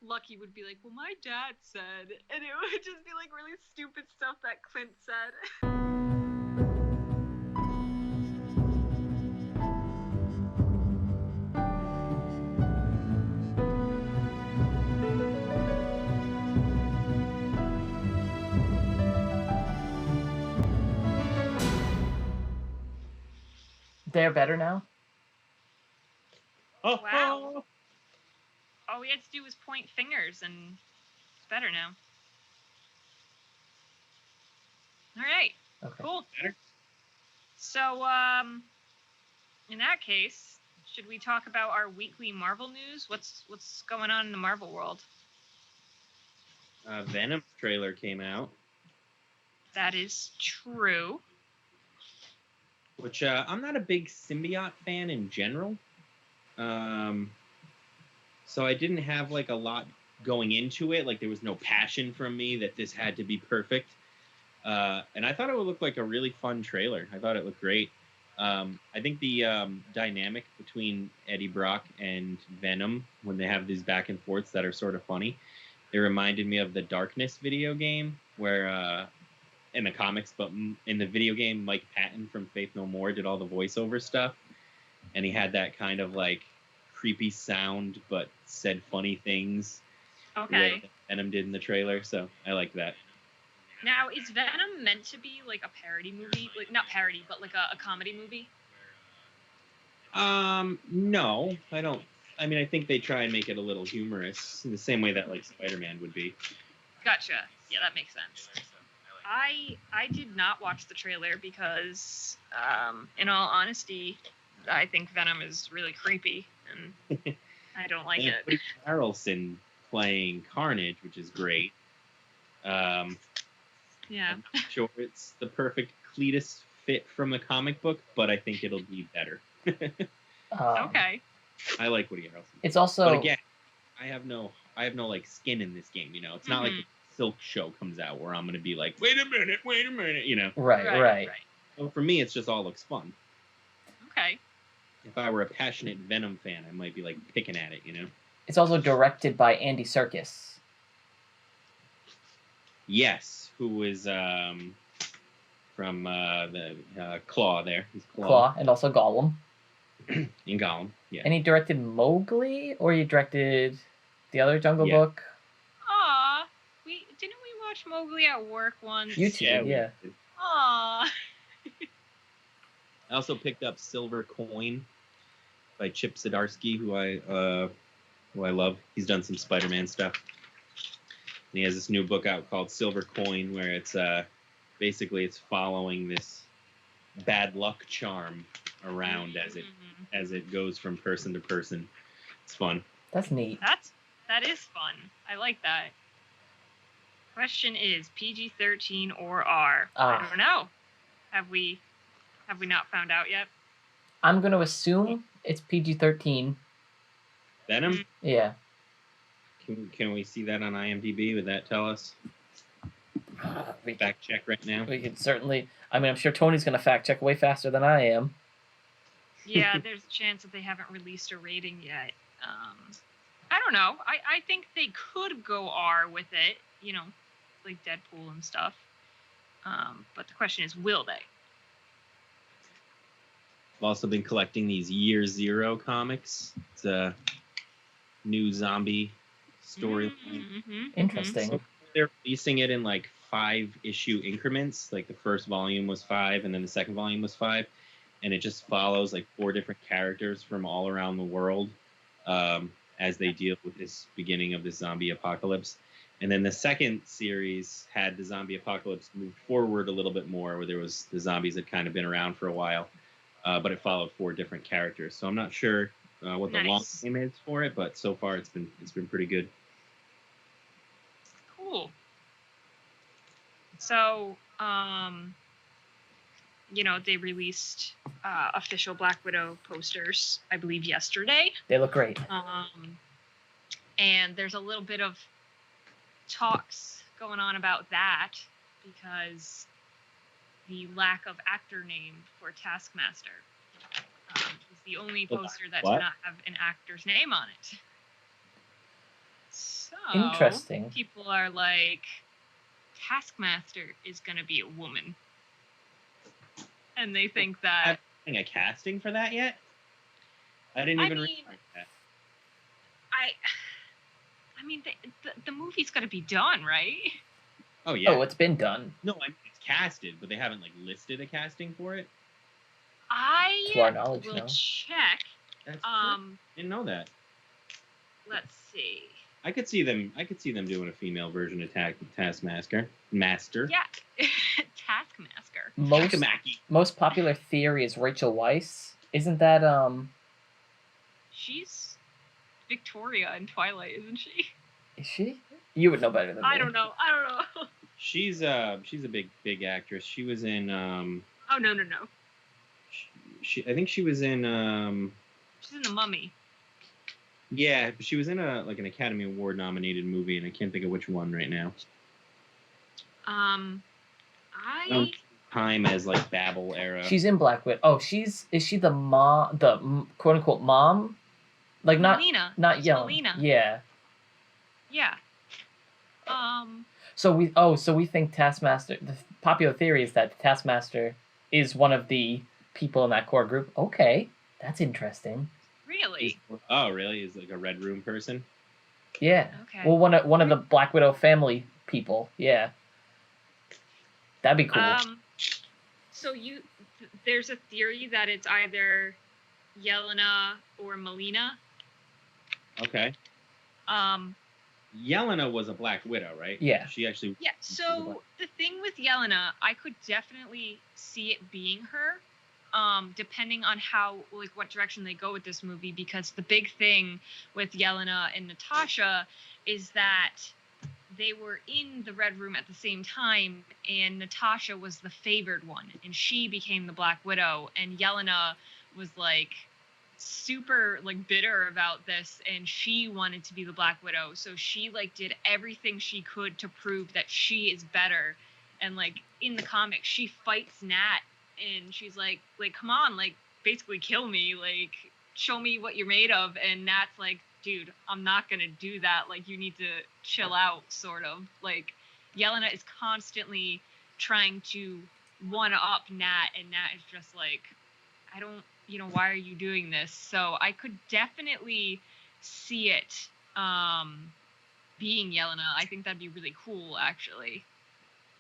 Lucky would be like, well, my dad said, and it would just be like really stupid stuff that Clint said. They're better now? Oh, Wow. All we had to do was point fingers, and it's better now. All right. Okay. Cool. Better. So, in that case, should we talk about our weekly Marvel news? What's going on in the Marvel world? Venom trailer came out. That is true. Which I'm not a big symbiote fan in general. So I didn't have like a lot going into it. Like there was no passion from me that this had to be perfect. And I thought it would look like a really fun trailer. I thought it looked great. I think the dynamic between Eddie Brock and Venom, when they have these back and forths that are sort of funny, it reminded me of the Darkness video game where in the comics, but in the video game, Mike Patton from Faith No More did all the voiceover stuff. And he had that kind of like creepy sound, but said funny things. Okay. Like Venom did in the trailer. So I like that. Now, is Venom meant to be like a parody movie? Like not parody, but like a comedy movie? No, I don't. I mean, I think they try and make it a little humorous in the same way that like Spider-Man would be. Gotcha. Yeah, that makes sense. I did not watch the trailer because, in all honesty, I think Venom is really creepy, and I don't like it. Woody Harrelson playing Carnage, which is great. Yeah. I'm not sure it's the perfect Cletus fit from the comic book, but I think it'll be better. Okay. I like Woody Harrelson. It's also. But again, I have no like skin in this game. You know, it's not like the Silk show comes out where I'm going to be like, wait a minute. You know. Right. So for me, it's just all looks fun. Okay. If I were a passionate Venom fan, I might be like picking at it. You know. It's also directed by Andy Serkis. Yes, who is from the Claw there. He's Claw, and also Gollum. In Gollum, yeah. And he directed Mowgli, or he directed the other Jungle Book? Aw, didn't we watch Mowgli at work once? You two, yeah. Aw. I also picked up Silver Coin by Chip Zdarsky, who I love. He's done some Spider-Man stuff. And he has this new book out called Silver Coin, where it's basically it's following this bad luck charm around as it goes from person to person. It's fun. That's neat. That is fun. I like that. Question is PG-13 or R? I don't know. Have we not found out yet? I'm going to assume it's PG-13. Venom? Yeah. Can we see that on IMDb? Would that tell us? Fact check right now. We could certainly. I mean, I'm sure Tony's going to fact check way faster than I am. Yeah, there's a chance that they haven't released a rating yet. I don't know. I think they could go R with it, you know, like Deadpool and stuff. But the question is, will they? I've also been collecting these Year Zero comics. It's a new zombie story. Interesting. So they're releasing it in like 5-issue increments. Like the first volume was 5, and then the second volume was 5. And it just follows like 4 different characters from all around the world as they deal with this beginning of this zombie apocalypse. And then the second series had the zombie apocalypse move forward a little bit more, where the zombies had kind of been around for a while, but it followed 4 different characters. So I'm not sure what the long name is for it, but so far it's been pretty good. Cool. So, you know, they released official Black Widow posters, I believe, yesterday. They look great. And there's a little bit of talks going on about that because the lack of actor name for Taskmaster is the only poster that does not have an actor's name on it. So, Interesting. People are like, Taskmaster is going to be a woman. And they think that... Having a casting for that yet? I didn't even realize that. I mean, the movie's got to be done, right? Oh, yeah. Oh, it's been done. No, I mean, it's casted, but they haven't, like, listed a casting for it. I To our knowledge, will no. check. That's I didn't know that. Let's see. I could see them doing a female version of Taskmaster. Master. Yeah. Taskmaster. Most popular theory is Rachel Weisz. Isn't that She's Victoria in Twilight, isn't she? Is she? You would know better than me. I don't know. She's a big actress. She was in Oh no. I think she was in She's in The Mummy. Yeah, she was in an Academy Award nominated movie, and I can't think of which one right now. Time as like Babel era. She's in Black Widow. Oh, is she the mom, the quote unquote mom? Like Melina. not It's Yelena. Melina. Yeah. Yeah. So we think Taskmaster. The popular theory is that Taskmaster is one of the people in that core group. Okay, that's interesting. Really? Really? Is like a Red Room person? Yeah. Okay. Well, one of the Black Widow family people. Yeah. That'd be cool. So there's a theory that it's either Yelena or Melina. Okay. Yelena was a Black Widow, right? Yeah. She actually. Yeah. So the thing with Yelena, I could definitely see it being her. Depending on what direction they go with this movie, because the big thing with Yelena and Natasha is that they were in the Red Room at the same time, and Natasha was the favored one, and she became the Black Widow, and Yelena was super bitter about this, and she wanted to be the Black Widow, so she did everything she could to prove that she is better, and in the comics she fights Nat. And she's like, come on, basically kill me, show me what you're made of. And Nat's like, dude, I'm not gonna do that. You need to chill out, sort of. Yelena is constantly trying to one-up Nat, and Nat is just I don't, why are you doing this? So I could definitely see it being Yelena. I think that'd be really cool, actually.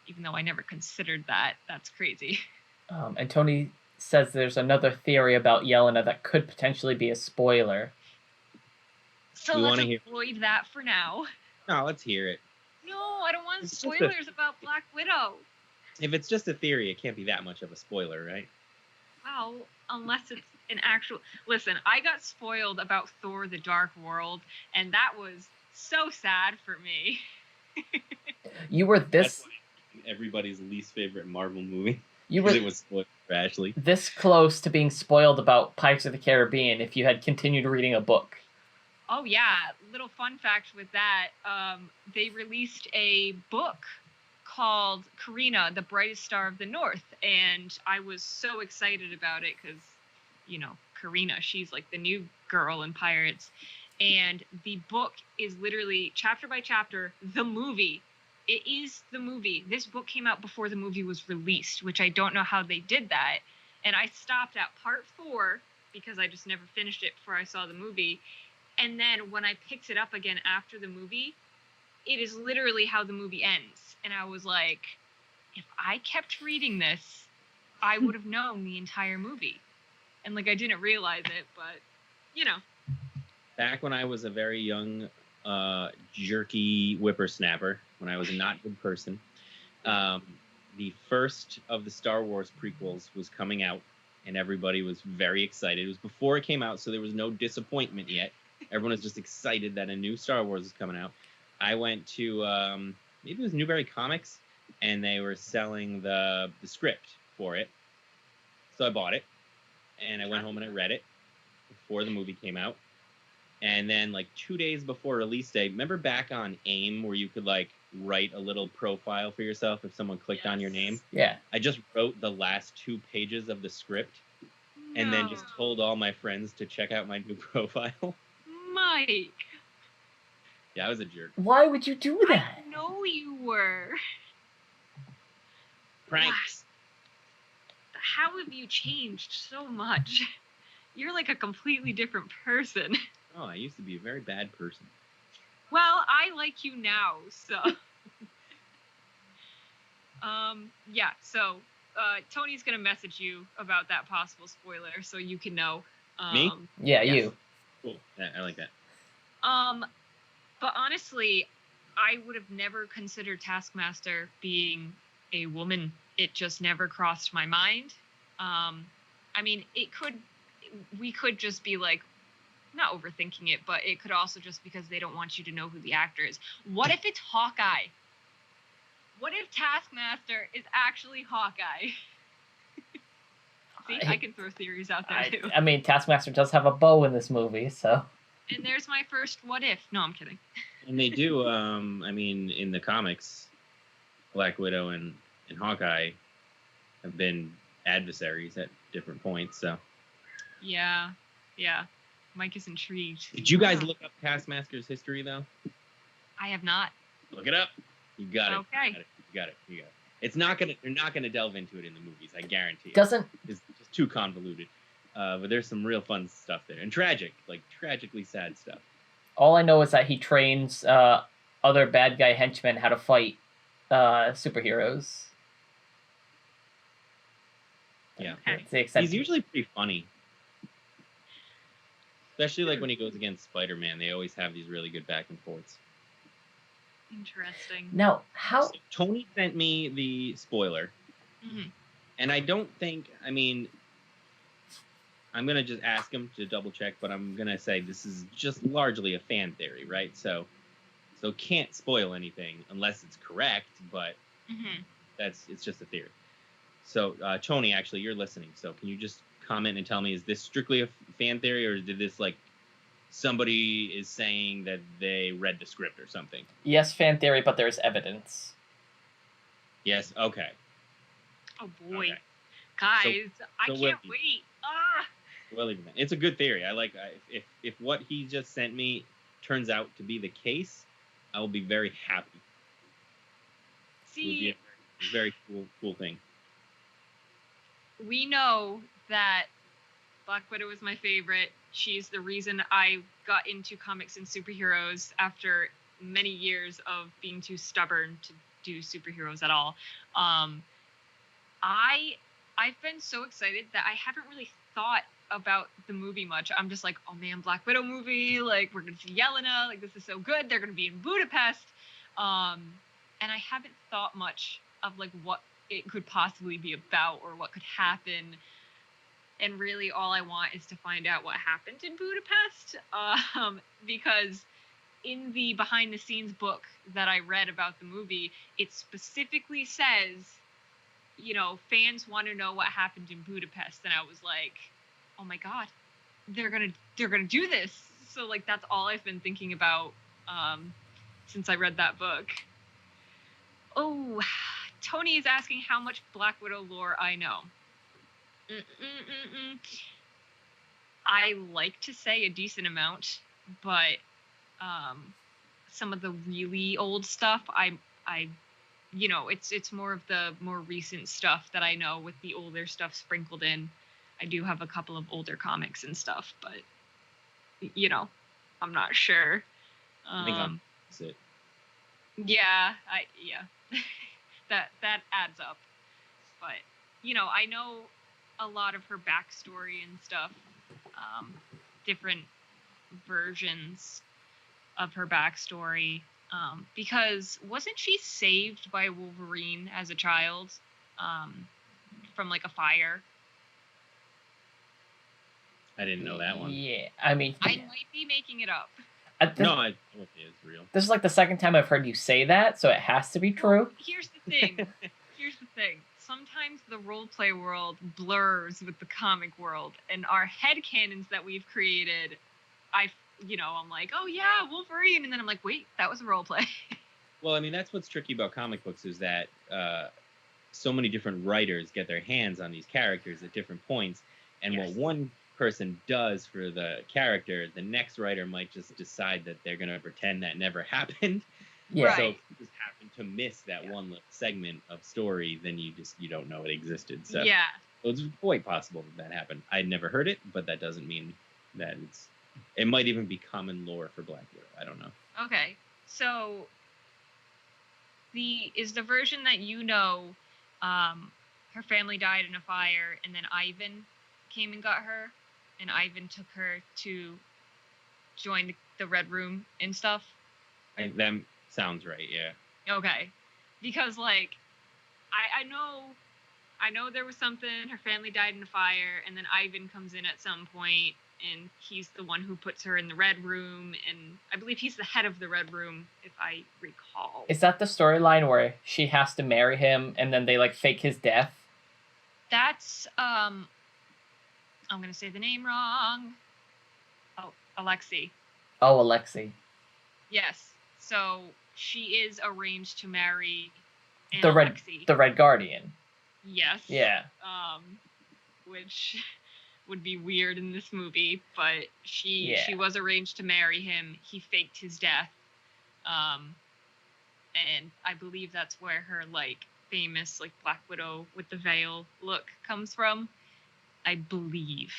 Even though I never considered that. That's crazy. And Tony says there's another theory about Yelena that could potentially be a spoiler. So let's avoid that for now. No, let's hear it. No, I don't want spoilers about Black Widow. If it's just a theory, it can't be that much of a spoiler, right? Well, unless it's an actual... Listen, I got spoiled about Thor: The Dark World, and that was so sad for me. You were this... That's everybody's least favorite Marvel movie. It was spoiled for Ashley. This close to being spoiled about Pirates of the Caribbean if you had continued reading a book. Oh, yeah. Little fun fact with that. They released a book called Karina, the Brightest Star of the North. And I was so excited about it because, Karina, she's the new girl in Pirates. And the book is literally, chapter by chapter, the movie. It is the movie. This book came out before the movie was released, which I don't know how they did that. And I stopped at part 4 because I just never finished it before I saw the movie. And then when I picked it up again after the movie, it is literally how the movie ends. And I was like, if I kept reading this, I would have known the entire movie. And I didn't realize it, but, Back when I was a very young, jerky whippersnapper, when I was a not good person, the first of the Star Wars prequels was coming out, and everybody was very excited. It was before it came out, so there was no disappointment yet. Everyone was just excited that a new Star Wars was coming out. I went to, maybe it was Newberry Comics, and they were selling the script for it. So I bought it, and I went home and I read it before the movie came out. And then 2 days before release day, remember back on AIM where you could write a little profile for yourself if someone clicked on your name? Yeah. I just wrote the last 2 pages of the script and then just told all my friends to check out my new profile. Mike. Yeah, I was a jerk. Why would you do that? I know you were. Pranks. How have you changed so much? You're like a completely different person. Oh, I used to be a very bad person. Well, I like you now, so. Yeah, so Tony's gonna message you about that possible spoiler so you can know. Me? Yeah, yes. you. Cool. Yeah, I like that. But honestly, I would have never considered Taskmaster being a woman. It just never crossed my mind. I mean, we could just be like, not overthinking it, but it could also just because they don't want you to know who the actor is. What if it's Hawkeye? What if Taskmaster is actually Hawkeye? See, I can throw theories out there too. I mean, Taskmaster does have a bow in this movie, so. And there's my first what if. No, I'm kidding. And they do, I mean, in the comics, Black Widow and Hawkeye have been adversaries at different points, so. Yeah. Mike is intrigued. Did you guys look up Taskmaster's history, though? I have not. Look it up. You got it. Okay. You got it. It's not gonna. They're not gonna delve into it in the movies. I guarantee. Doesn't. It's just too convoluted. But there's some real fun stuff there, and tragically sad stuff. All I know is that he trains other bad guy henchmen how to fight superheroes. Yeah. Okay. To the extent He's usually pretty funny. Especially like when he goes against Spider-Man, they always have these really good back and forths. Interesting. Now, how? So Tony sent me the spoiler, and I don't think. I mean, I'm gonna just ask him to double check, but I'm gonna say this is just largely a fan theory, right? So can't spoil anything unless it's correct, but it's just a theory. So Tony, actually, you're listening. So can you just comment and tell me, is this strictly a fan theory, or did this like somebody is saying that they read the script or something? Yes, fan theory, but there's evidence. Yes. Okay. Oh boy, Okay. guys, I so can't wait. Ah. Well, even that. It's a good theory. I like. If what he just sent me turns out to be the case, I will be very happy. It would be a very cool thing. We know that Black Widow is my favorite. She's the reason I got into comics and superheroes after many years of being too stubborn to do superheroes at all. I've been so excited that I haven't really thought about the movie much. I'm just like, oh man, Black Widow movie, like we're gonna see Yelena, like this is so good. They're gonna be in Budapest, and I haven't thought much of like what it could possibly be about or what could happen. And really, all I want is to find out what happened in Budapest, because in the behind-the-scenes book that I read about the movie, it specifically says, you know, fans want to know what happened in Budapest, and I was like, oh my god, they're gonna do this. So like that's all I've been thinking about since I read that book. Oh, Tony is asking how much Black Widow lore I know. I like to say a decent amount, but some of the really old stuff, I you know, it's more of the more recent stuff that I know with the older stuff sprinkled in. I do have a couple of older comics and stuff, but you know, I'm not sure. I think that's it. Yeah, that adds up. But you know, I know a lot of her backstory and stuff, different versions of her backstory, because wasn't she saved by Wolverine as a child, from like a fire? I didn't know that one. Yeah, I mean, I might be making it up. No, I know it is real. This is like the second time I've heard you say that, so it has to be true. Well, here's the thing. Sometimes the roleplay world blurs with the comic world, and our headcanons that we've created, I'm like, oh yeah, Wolverine, and then I'm like, wait, that was a roleplay. Well, I mean, that's what's tricky about comic books is that so many different writers get their hands on these characters at different points, and Yes. what one person does for the character, the next writer might just decide that they're going to pretend that never happened. Yeah. Right. So if you just happen to miss that one little segment of story, then you don't know it existed. So Yeah. it's quite possible that happened. I'd never heard it, but that doesn't mean that it might even be common lore for Black Widow. I don't know. Okay. So is the version that her family died in a fire, and then Ivan came and got her, and Ivan took her to join the Red Room and stuff? That sounds right, yeah. Okay. Because, like, I know there was something, her family died in a fire, and then Ivan comes in at some point, and he's the one who puts her in the Red Room, and I believe he's the head of the Red Room, if I recall. Is that the storyline where she has to marry him, and then they, like, fake his death? That's, I'm gonna say the name wrong. Oh, Alexei. Oh, Alexei. Yes. So she is arranged to marry The Alexei. Red Guardian. Yes. Yeah. Which would be weird in this movie, but she was arranged to marry him. He faked his death. And I believe that's where her, like, famous, like, Black Widow with the veil look comes from. I believe.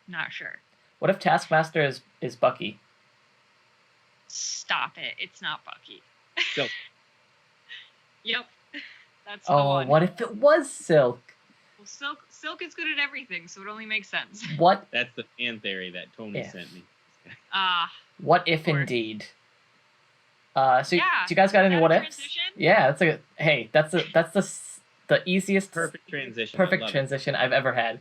Not sure. What if Taskmaster is Bucky? Stop it. It's not Bucky. Silk. Yep. That's the one. Oh, what if it was Silk? Well, Silk is good at everything, so it only makes sense. What? That's the fan theory that Tony sent me. What if indeed? So do you guys got any what ifs? Transition? Yeah, that's the easiest Perfect transition. Perfect transition I've ever had.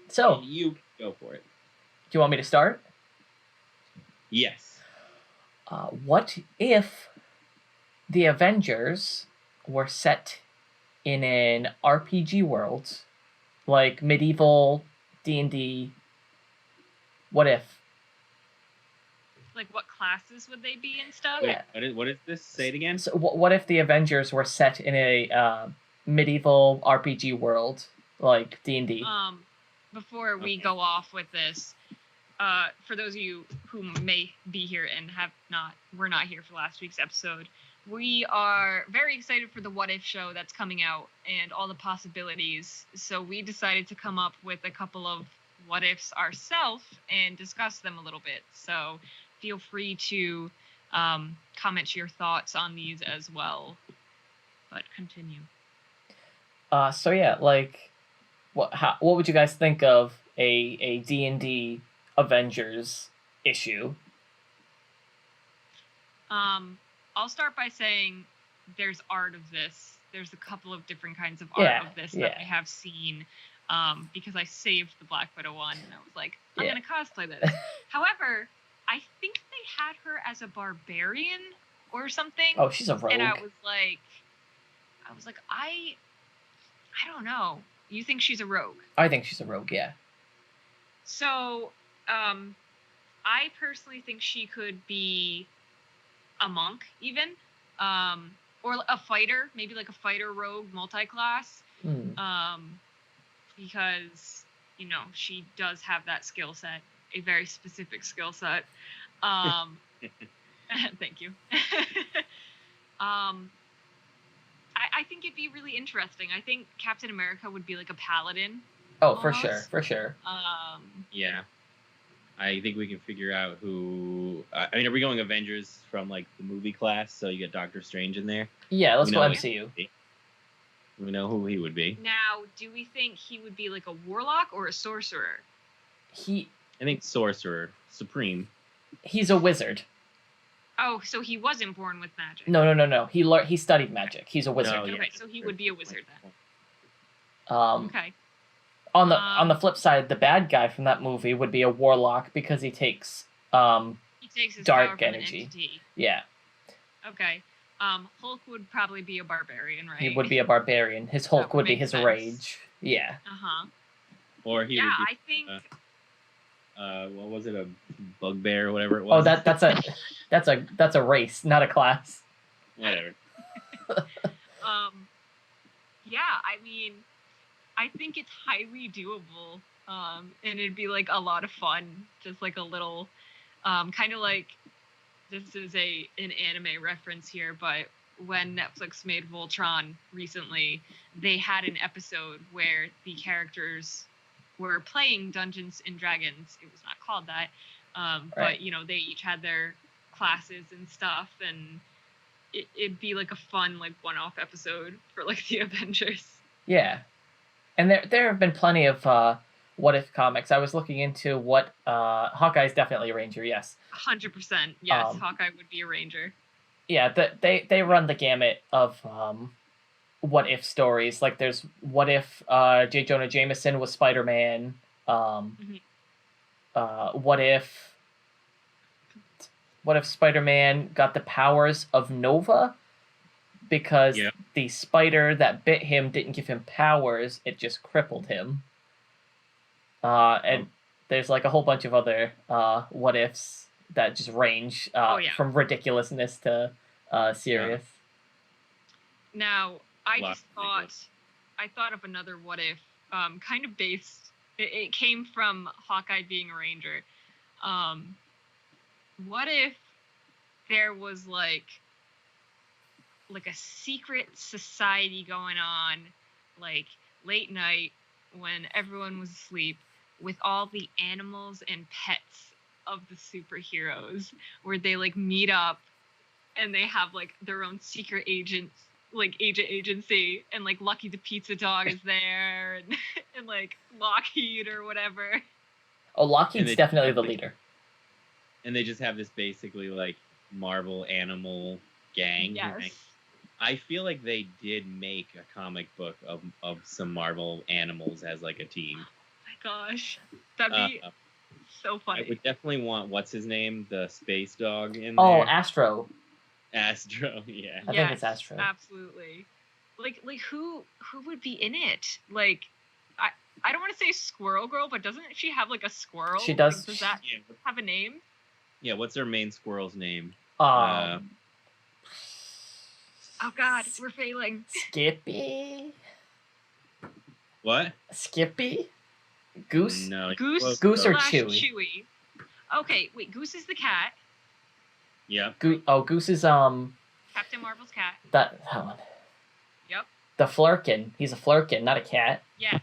So you go for it. Do you want me to start? Yes. What if the Avengers were set in an RPG world, like medieval D&D? What if? Like, what classes would they be and stuff? Yeah. What is this? Say it again. So what if the Avengers were set in a medieval RPG world, like D&D? Before we go off with this, for those of you who may be here and were not here for last week's episode, we are very excited for the What If show that's coming out and all the possibilities. So we decided to come up with a couple of what ifs ourselves and discuss them a little bit. So feel free to comment your thoughts on these as well. But continue. So yeah, like, what would you guys think of a D&D Avengers issue? I'll start by saying there's art of this. There's a couple of different kinds of art of this that I have seen, because I saved the Black Widow one and I was like, I'm gonna cosplay this. However, I think they had her as a barbarian or something. Oh, she's a rogue. And I was like, I don't know. You think she's a rogue? I think she's a rogue, yeah. So, I personally think she could be a monk, even, or a fighter, maybe like a fighter rogue multi-class, because she does have that skill set, a very specific skill set. Thank you. I think it'd be really interesting. I think Captain America would be like a paladin. Oh, almost. for sure. Yeah. I think we can figure out who... are we going Avengers from, like, the movie class? So you get Doctor Strange in there? Yeah, let's go MCU. We know who he would be. Now, do we think he would be, like, a warlock or a sorcerer? I think sorcerer. Supreme. He's a wizard. Oh, so he wasn't born with magic. No. He studied magic. He's a wizard. Oh, yeah. Okay, so he would be a wizard then. Okay. On the flip side, the bad guy from that movie would be a warlock because he takes his dark power from energy. An entity. Yeah. Okay. Hulk would probably be a barbarian, right? He would be a barbarian. His Hulk would be his rage. Yeah. Uh-huh. Or he would be... I think... what was it? A bugbear or whatever it was? Oh, that's a race, not a class. Whatever. Yeah, I mean, I think it's highly doable. And it'd be like a lot of fun, just like a little, kind of like, this is an anime reference here, but when Netflix made Voltron recently, they had an episode where the characters were playing Dungeons and Dragons. It was not called that, but they each had their classes and stuff, and it'd be like a fun like one-off episode for like the Avengers. Yeah, and there have been plenty of what if comics. I was looking into what Hawkeye's definitely a ranger. Yes, 100%. Yes, Hawkeye would be a ranger. Yeah, they run the gamut of what if stories. Like there's what if J. Jonah Jameson was Spider-Man. What if Spider-Man got the powers of Nova because the spider that bit him didn't give him powers, it just crippled him. And there's like a whole bunch of other what ifs that just range from ridiculousness to serious. Now, I thought of another what if, kind of based. It came from Hawkeye being a ranger. What if there was like a secret society going on, like late night when everyone was asleep, with all the animals and pets of the superheroes, where they like meet up and they have like their own secret agents, like agency, and like Lucky the pizza dog is there, and like Lockheed or whatever. Oh, Lockheed's definitely the leader. And they just have this basically like Marvel animal gang. Yes. I feel like they did make a comic book of some Marvel animals as like a team. Oh my gosh, that'd be so funny. I would definitely want what's his name, the space dog in there. Oh, Astro. Astro, yeah. I think it's Astro. Absolutely. Like who would be in it? Like I don't want to say Squirrel Girl, but doesn't she have like a squirrel? She does. Like, does that have a name? Yeah, what's her main squirrel's name? Oh God, we're failing. Skippy. What? Skippy? Goose? No. Goose or Chewy? Chewy. Okay, wait. Goose is the cat. Yeah. Goose is Captain Marvel's cat. That one. Yep. The Flurkin. He's a Flurkin, not a cat. Yes.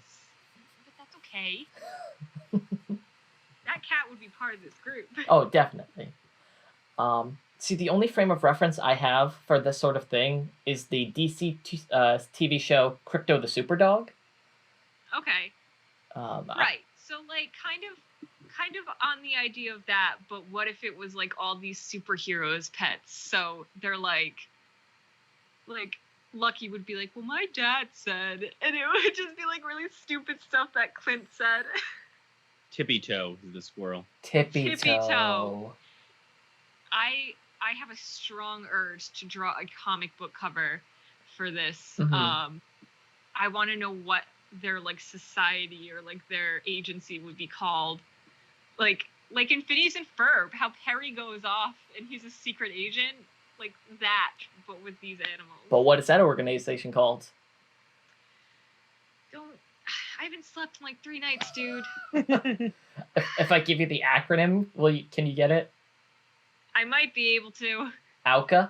But that's okay. That cat would be part of this group. Oh, definitely. See, the only frame of reference I have for this sort of thing is the DC TV show Crypto the Superdog. Okay. Right. So, like, kind of on the idea of that, but what if it was like all these superheroes' pets? So they're like Lucky would be like, well, my dad said, and it would just be like really stupid stuff that Clint said. Tippy Toe is the squirrel. Tippy Toe. I have a strong urge to draw a comic book cover for this. Mm-hmm. I want to know what their like society or like their agency would be called. Like in Phineas and Ferb, how Perry goes off and he's a secret agent, like that, but with these animals. But what is that organization called? I haven't slept in like 3 nights, dude. If I give you the acronym, can you get it? I might be able to. AUCA?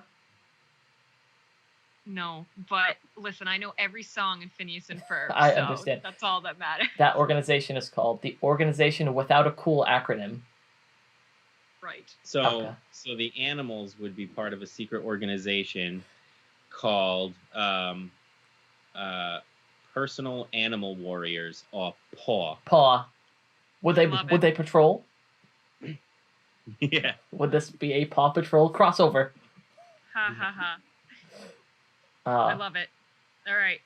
No, but listen, I know every song in Phineas and Ferb. I understand. That's all that matters. That organization is called the Organization Without a Cool Acronym. Right. So, AUCA. So the animals would be part of a secret organization called Personal Animal Warriors, or PAW. PAW. Would they patrol? Yeah. Would this be a Paw Patrol crossover? Ha ha ha. I love it. All right.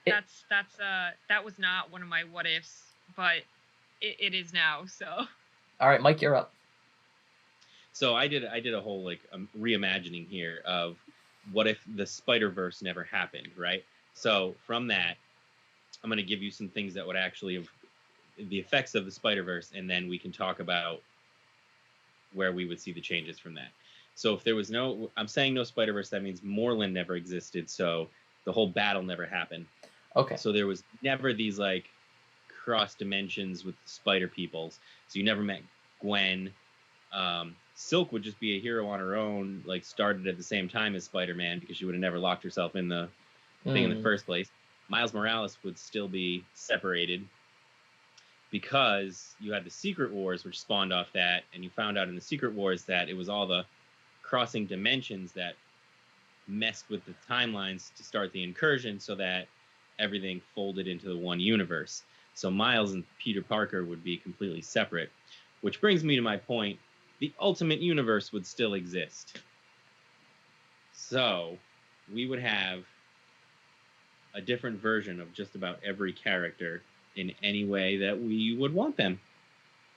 That was not one of my what ifs, but it is now. So. All right, Mike, you're up. So I did a whole like reimagining here of what if the Spider-Verse never happened, right? So from that, I'm going to give you some things that would actually have the effects of the Spider-Verse, and then we can talk about where we would see the changes from that. So if there was I'm saying no Spider-Verse, that means Moreland never existed, so the whole battle never happened. Okay. So there was never these like cross dimensions with spider peoples. So you never met Gwen. Silk would just be a hero on her own, like started at the same time as Spider-Man because she would have never locked herself in the thing in the first place. Miles Morales would still be separated because you had the Secret Wars, which spawned off that, and you found out in the Secret Wars that it was all the crossing dimensions that messed with the timelines to start the incursion so that everything folded into the one universe. So Miles and Peter Parker would be completely separate, which brings me to my point. The Ultimate Universe would still exist. So we would have a different version of just about every character in any way that we would want them.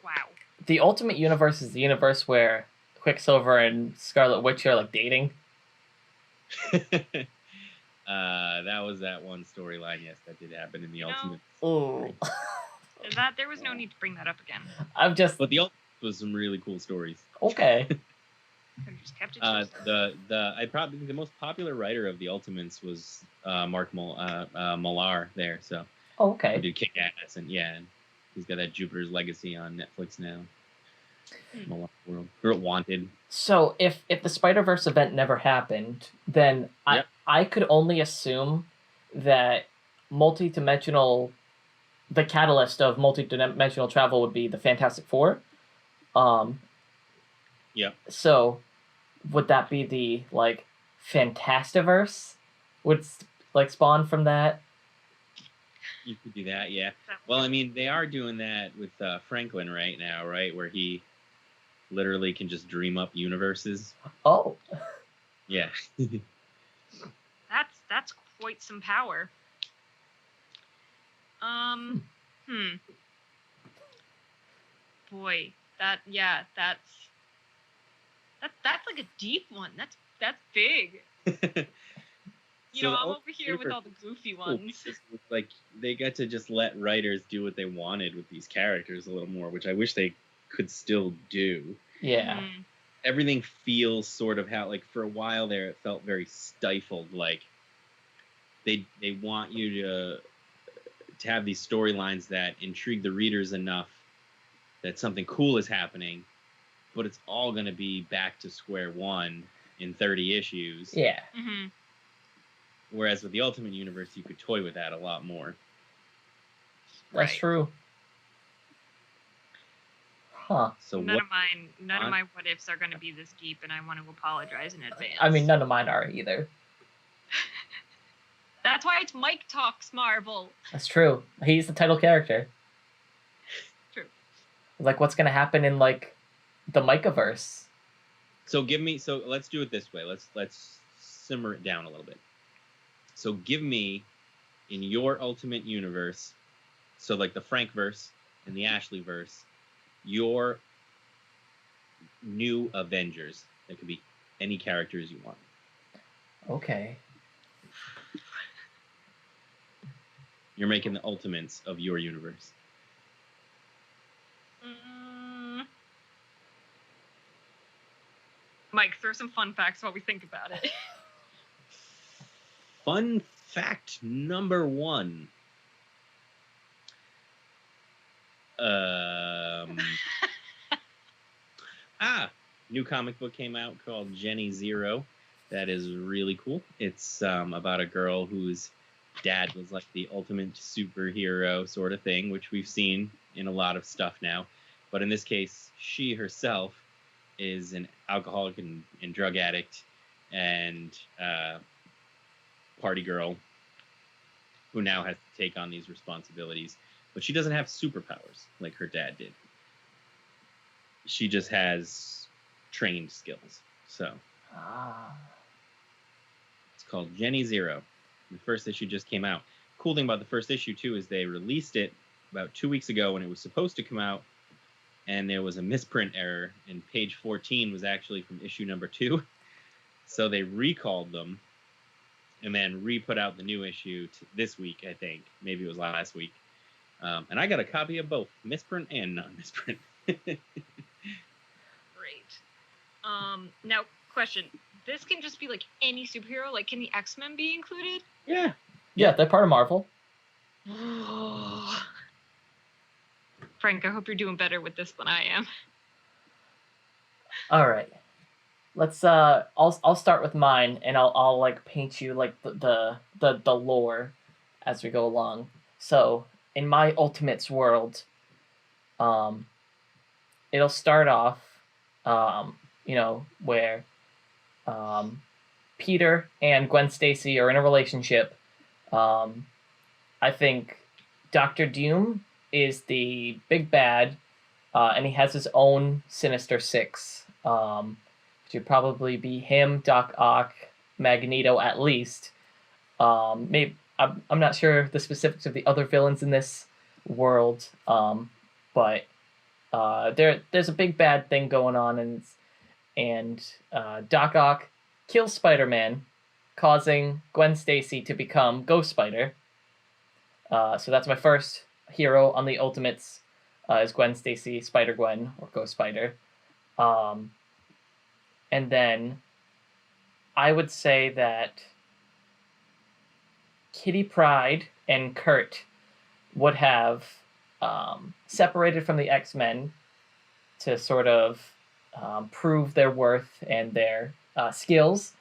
Wow. The Ultimate Universe is the universe where Quicksilver and Scarlet Witch are like dating. That was that one storyline. Yes, that did happen in the Ultimate. Oh. That there was no need to bring that up again. But the Ultimate was some really cool stories. Okay. Could've just kept it to I probably think the most popular writer of the Ultimates was Mark Millar there. So Okay. he did Kick Ass, and he's got that Jupiter's Legacy on Netflix now. Millar World, or Wanted. So if the Spider-Verse event never happened, then I could only assume that the catalyst of multi-dimensional travel would be the Fantastic Four. So would that be the like Fantastiverse would like spawn from that? You could do that, yeah. Well, I mean, they are doing that with Franklin right now, right? Where he literally can just dream up universes. Oh. Yeah. That's quite some power. Boy, that's like a deep one. That's big. I'm over here with all the goofy ones. Like they got to just let writers do what they wanted with these characters a little more, which I wish they could still do. Yeah. Mm-hmm. Everything feels sort of how, like, for a while there it felt very stifled. Like they want you to have these storylines that intrigue the readers enough that something cool is happening, but it's all going to be back to square one in 30 issues. Yeah. Mm-hmm. Whereas with the Ultimate Universe, you could toy with that a lot more. That's true. Huh. So none of my what ifs are going to be this deep, and I want to apologize in advance. I mean, none of mine are either. That's why it's Mike Talks Marvel. That's true. He's the title character. True. Like, what's going to happen in, like, the Mike-averse? So let's do it this way. Let's simmer it down a little bit. So give me, in your Ultimate Universe, so like the Frankverse and the Ashleyverse, your new Avengers. That could be any characters you want. Okay. You're making the Ultimates of your universe. Mike, throw some fun facts while we think about it. Fun fact number 1. New comic book came out called Jenny Zero. That is really cool. It's about a girl whose dad was like the ultimate superhero sort of thing, which we've seen in a lot of stuff now. But in this case, she herself is an alcoholic and drug addict and party girl who now has to take on these responsibilities. But she doesn't have superpowers like her dad did. She just has trained skills. So it's called Jenny Zero. The first issue just came out. Cool thing about the first issue too is they released it about 2 weeks ago when it was supposed to come out, and there was a misprint error, and page 14 was actually from issue number 2. So they recalled them and then re-put out the new issue this week, I think. Maybe it was last week. And I got a copy of both, misprint and non-misprint. Great. Now, question. This can just be like any superhero? Like, can the X-Men be included? Yeah. Yeah, they're part of Marvel. Frank, I hope you're doing better with this than I am. All right. Let's I'll start with mine, and I'll like paint you like the lore as we go along. So in my Ultimates world, it'll start off, where Peter and Gwen Stacy are in a relationship. I think Doctor Doom is the big bad, and he has his own Sinister Six. Which would probably be him, Doc Ock, Magneto at least. Maybe I'm not sure the specifics of the other villains in this world, but there's a big bad thing going on, and Doc Ock kills Spider-Man, causing Gwen Stacy to become Ghost Spider. So that's my first hero on the Ultimates, is Gwen Stacy, Spider-Gwen, or Ghost Spider. And then I would say that Kitty Pryde and Kurt would have separated from the X-Men to sort of prove their worth and their skills.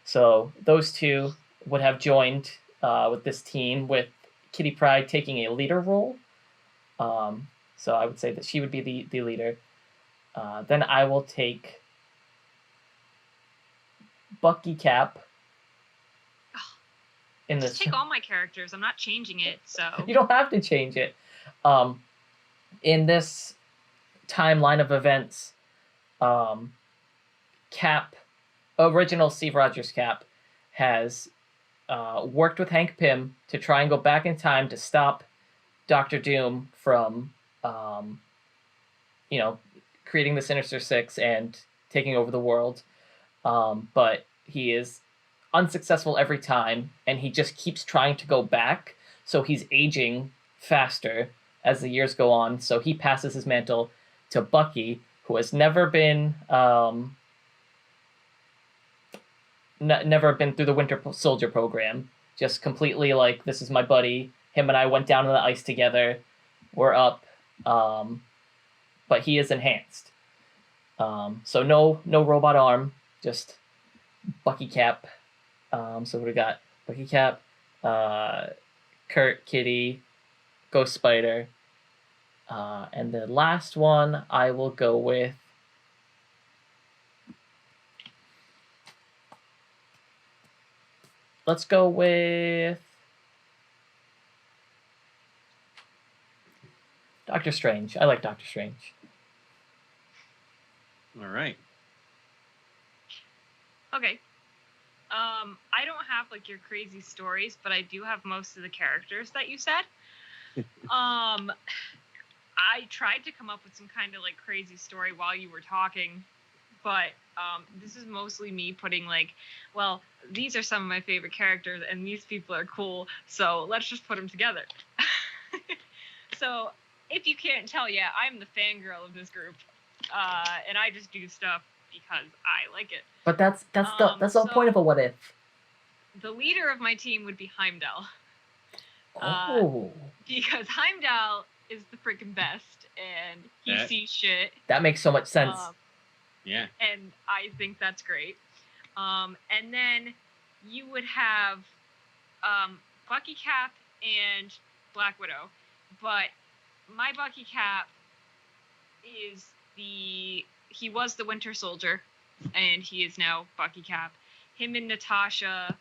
So those two would have joined with this team, with Kitty Pryde taking a leader role. So I would say that she would be the leader. Then I will take Bucky Cap in this. Just take all my characters. I'm not changing it, so You don't have to change it. In this timeline of events, Cap, original Steve Rogers Cap, has worked with Hank Pym to try and go back in time to stop Doctor Doom from, creating the Sinister Six and taking over the world. But he is unsuccessful every time, and he just keeps trying to go back, so he's aging faster as the years go on. So he passes his mantle to Bucky, who has never been never been through the Winter Soldier program. Just completely like, this is my buddy. Him and I went down on the ice together. We're up. But he is enhanced. So no robot arm, just Bucky Cap. So we got Bucky Cap, Kurt, Kitty, Ghost Spider, and the last one I will go with let's go with Doctor Strange. I like Doctor Strange. All right. Okay. I don't have like your crazy stories, but I do have most of the characters that you said. I tried to come up with some kind of like crazy story while you were talking, but this is mostly me putting like, well, these are some of my favorite characters and these people are cool, so let's just put them together. So if you can't tell yet, I'm the fangirl of this group, and I just do stuff because I like it. But that's the whole point of a what if. The leader of my team would be Heimdall. Oh. Because Heimdall is the freaking best, and he sees shit. That makes so much sense. Yeah. And I think that's great. And then you would have Bucky Cap and Black Widow. But my Bucky Cap is he was the Winter Soldier, and he is now Bucky Cap. Him and Natasha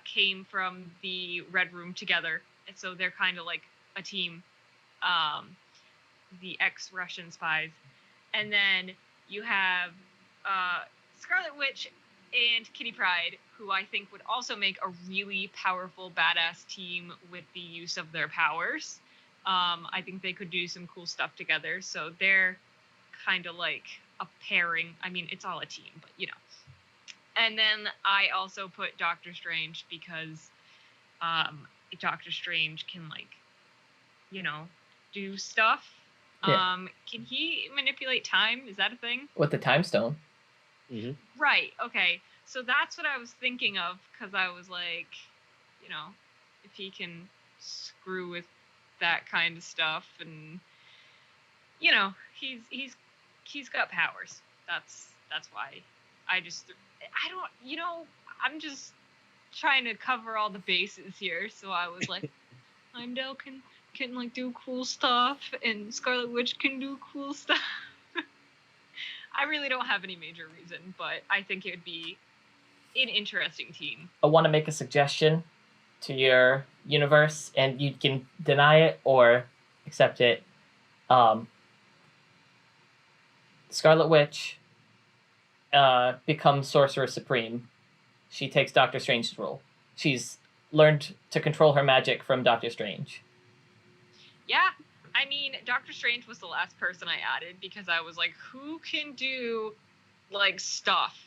came from the Red Room together, and so they're kind of like a team, the ex-Russian spies. And then you have Scarlet Witch and Kitty Pryde, who I think would also make a really powerful, badass team with the use of their powers. I think they could do some cool stuff together, so they're kind of like a pairing. I mean, it's all a team, but you know. And then I also put Doctor Strange because Doctor Strange can, like, you know, do stuff. Yeah. Can he manipulate time? Is that a thing? With the time stone. Mm-hmm. Right. Okay. So that's what I was thinking of, because I was like, you know, if he can screw with that kind of stuff, and you know, he's got powers. That's why I don't, you know, I'm just trying to cover all the bases here. So I was like, Heimdall can like do cool stuff, and Scarlet Witch can do cool stuff. I really don't have any major reason, but I think it would be an interesting team. I want to make a suggestion to your universe, and you can deny it or accept it. Scarlet Witch becomes Sorcerer Supreme. She takes Doctor Strange's role. She's learned to control her magic from Doctor Strange. Yeah, I mean, Doctor Strange was the last person I added because I was like, who can do like stuff?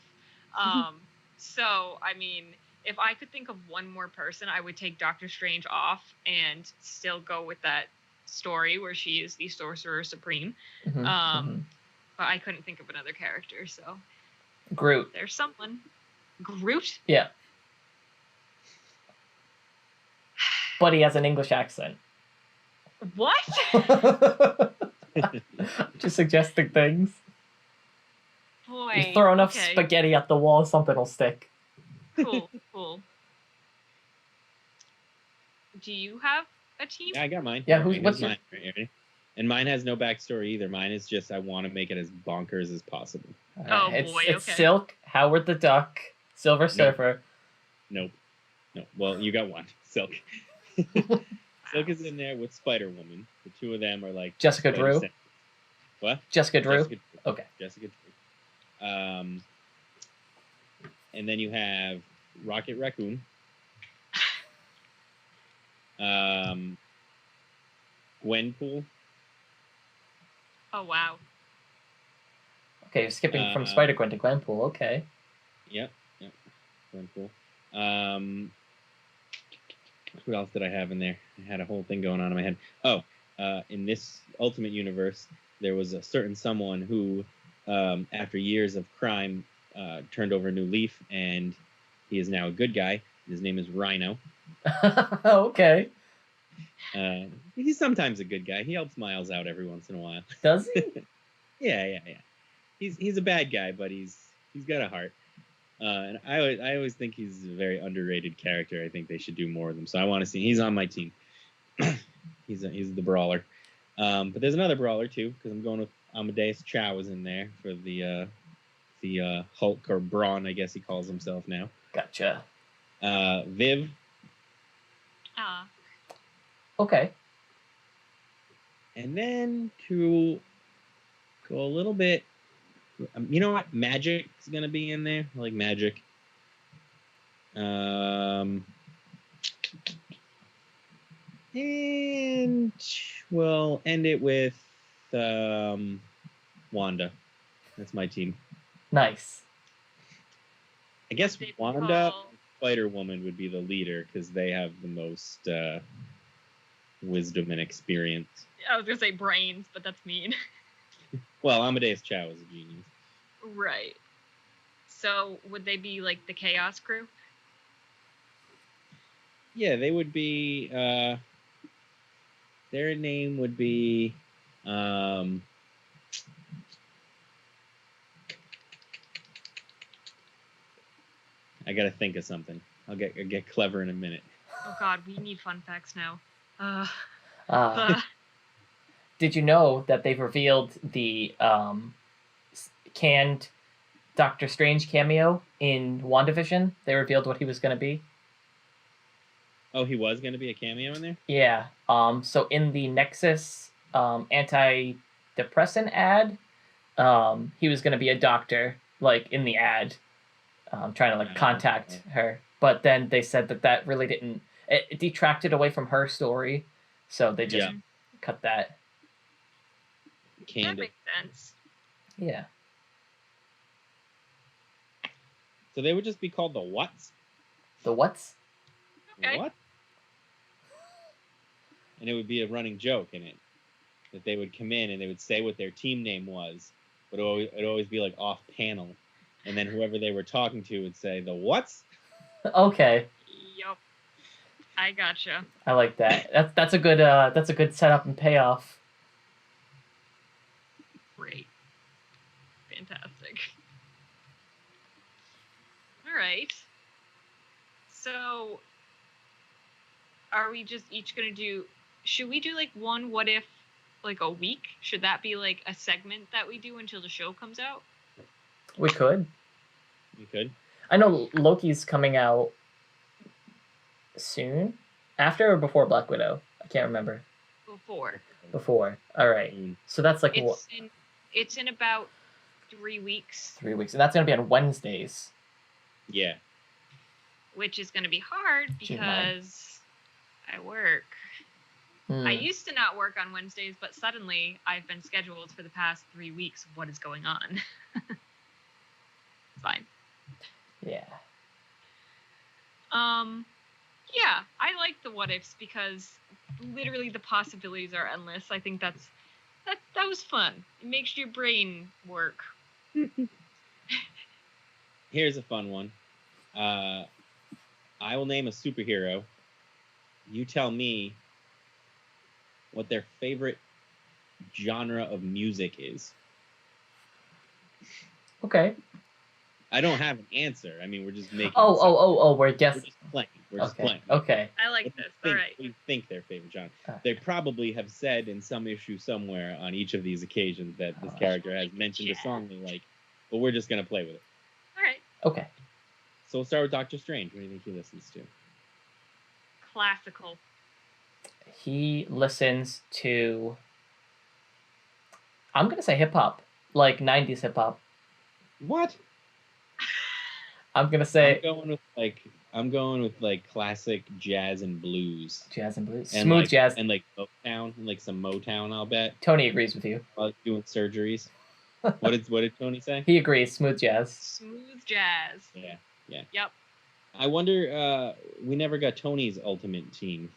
So I mean, if I could think of one more person, I would take Doctor Strange off and still go with that story where she is the Sorcerer Supreme. But I couldn't think of another character, so Groot. There's someone. Groot? Yeah. But he has an English accent. What? Just suggesting things. Boy. You throw enough spaghetti at the wall, something will stick. Cool. Do you have a team? Yeah, I got mine. Yeah, what's mine? Right, and mine has no backstory either. Mine is just I want to make it as bonkers as possible. It's Silk, Howard the Duck, Silver Surfer. Nope. No. Well, you got one. Silk. Silk is in there with Spider-Woman. The two of them are like Jessica Drew. What? Jessica Drew. Okay. Jessica Drew. And then you have Rocket Raccoon. Gwenpool. Oh wow. Okay, you're skipping from Spider-Gwen to Gwenpool. Okay. Yep. Gwenpool. What else did I have in there? I had a whole thing going on in my head. Oh, in this Ultimate Universe, there was a certain someone who, after years of crime, turned over a new leaf, and he is now a good guy. His name is Rhino. Okay. He's sometimes a good guy. He helps Miles out every once in a while. Does he? Yeah. He's a bad guy, but he's got a heart. And I always think he's a very underrated character. I think they should do more of them. So I want to see. He's on my team. he's the brawler. But there's another brawler too, because I'm going with Amadeus Cho is in there for the Hulk, or Brawn, I guess he calls himself now. Gotcha. Viv. Okay. And then to go a little bit, you know what? Magic is going to be in there. I like Magic. And we'll end it with Wanda. That's my team. Nice. I guess Wanda, Spider-Woman would be the leader because they have the most wisdom and experience. I was going to say brains, but that's mean. Well, Amadeus Cho is a genius. Right. So would they be like the Chaos Crew? Yeah, they would be. Their name would be. I gotta think of something. I'll get clever in a minute. Oh God, we need fun facts now. Did you know that they've revealed the canned Doctor Strange cameo in WandaVision? They revealed what he was going to be. Oh, he was going to be a cameo in there? Yeah. So in the Nexus antidepressant ad, he was going to be a doctor, like in the ad, trying to like contact her. But then they said that really didn't. It detracted away from her story, so they just cut that. That makes sense. Yeah. So they would just be called the Whats? The Whats? Okay. What? And it would be a running joke in it. That they would come in and they would say what their team name was, but it'd always be like off panel. And then whoever they were talking to would say, the Whats? Okay. Yup. I gotcha. I like that. That's a good setup and payoff. Great. Fantastic. All right. So, are we just each going to do... Should we do, like, one what if, like, a week? Should that be, like, a segment that we do until the show comes out? We could. You could. I know Loki's coming out soon. After or before Black Widow? I can't remember. Before. All right. So that's like what? It's in about 3 weeks. 3 weeks. And that's going to be on Wednesdays. Yeah. Which is going to be hard because I work. I used to not work on Wednesdays, but suddenly I've been scheduled for the past 3 weeks. What is going on? Fine. Yeah. Yeah, I like the what ifs because literally the possibilities are endless. I think that was fun. It makes your brain work. Here's a fun one. I will name a superhero. You tell me what their favorite genre of music is. Okay. I don't have an answer. I mean, we're just making. We're guessing. We're just playing. We're just playing. Okay. I like this. All right. We think their favorite genre. They probably have said in some issue somewhere on each of these occasions that this character has mentioned a song they like, but we're just gonna play with it. All right. Okay. So we'll start with Doctor Strange. What do you think he listens to? Classical. He listens to... I'm going to say hip-hop. Like 90s hip-hop. What? I'm going to say... I'm going with classic jazz and blues. Jazz and blues. And Smooth jazz. And Motown. And some Motown, I'll bet. Tony agrees with you. While doing surgeries. What did Tony say? He agrees. Smooth jazz. Smooth jazz. Yeah. Yep. I wonder, we never got Tony's ultimate team.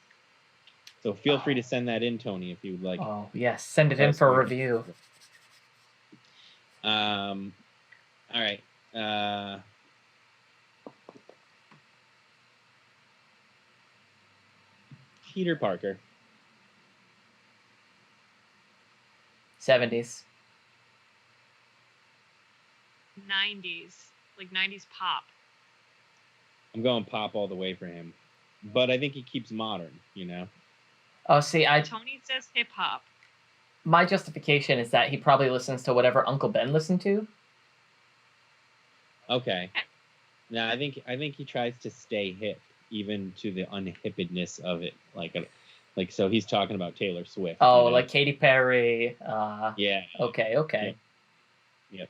So feel free to send that in, Tony, if you would like. Oh, yes. Send it in for a review. All right. Peter Parker. 70s. 90s. Like 90s pop. I'm going pop all the way for him. But I think he keeps modern, you know? Oh, see, Tony says hip hop. My justification is that he probably listens to whatever Uncle Ben listened to. Okay. Now I think he tries to stay hip, even to the unhippedness of it. So he's talking about Taylor Swift. Oh, you know? like Katy Perry. Yeah. Okay. Yep.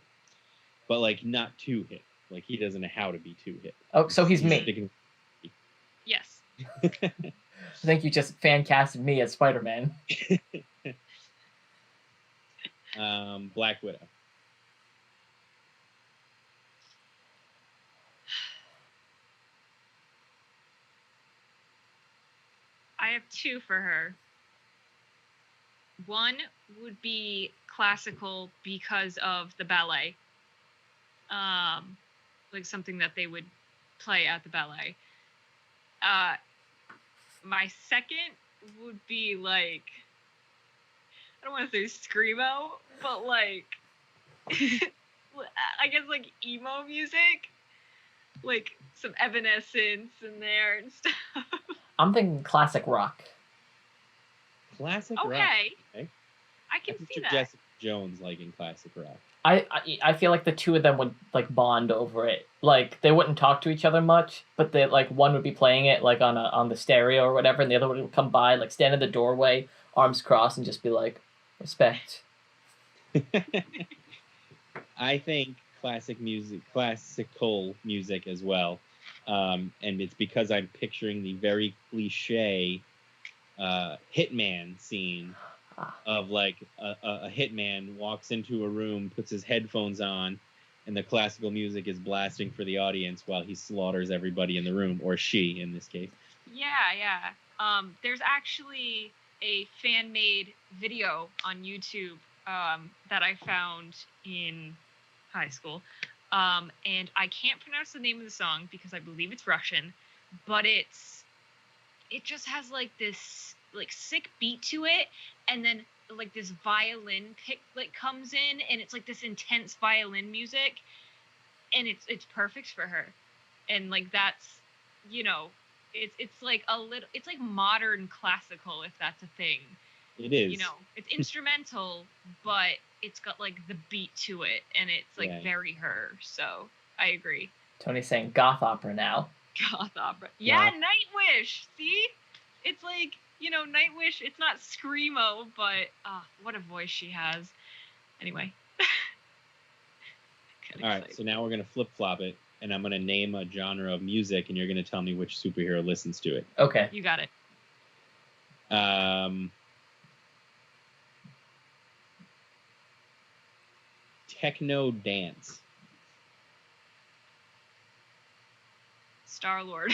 But not too hip. He doesn't know how to be too hip. Oh, so he's me. Yes. I think you just fan casted me as Spider-Man. Black Widow. I have two for her. One would be classical because of the ballet. Something that they would play at the ballet. My second would be I don't want to say screamo, but I guess emo music, some Evanescence in there and stuff. I'm thinking classic rock. Classic rock. Okay. Okay. I can see that. Jessica Jones in classic rock. I feel like the two of them would bond over it. They wouldn't talk to each other much, but they one would be playing it on the stereo or whatever, and the other one would come by, stand in the doorway, arms crossed, and just be respect. I think classical music as well, and it's because I'm picturing the very cliche hitman scene. Of a hitman walks into a room, puts his headphones on, and the classical music is blasting for the audience while he slaughters everybody in the room, or she in this case. Yeah. There's actually a fan-made video on YouTube that I found in high school, and I can't pronounce the name of the song because I believe it's Russian, but it just has this sick beat to it, and then like this violin pick like comes in, and it's like this intense violin music, and it's perfect for her. And like that's, you know, it's like a little, it's like modern classical, if that's a thing. It is. You know, it's instrumental, but it's got like the beat to it, and it's like very her. So I agree. Tony's saying goth opera now. Goth opera. Yeah, Nightwish. See? It's like, you know, Nightwish, it's not screamo, but what a voice she has. Anyway. All right, so now we're going to flip-flop it, and I'm going to name a genre of music, and you're going to tell me which superhero listens to it. Okay. You got it. Techno dance. Star-Lord.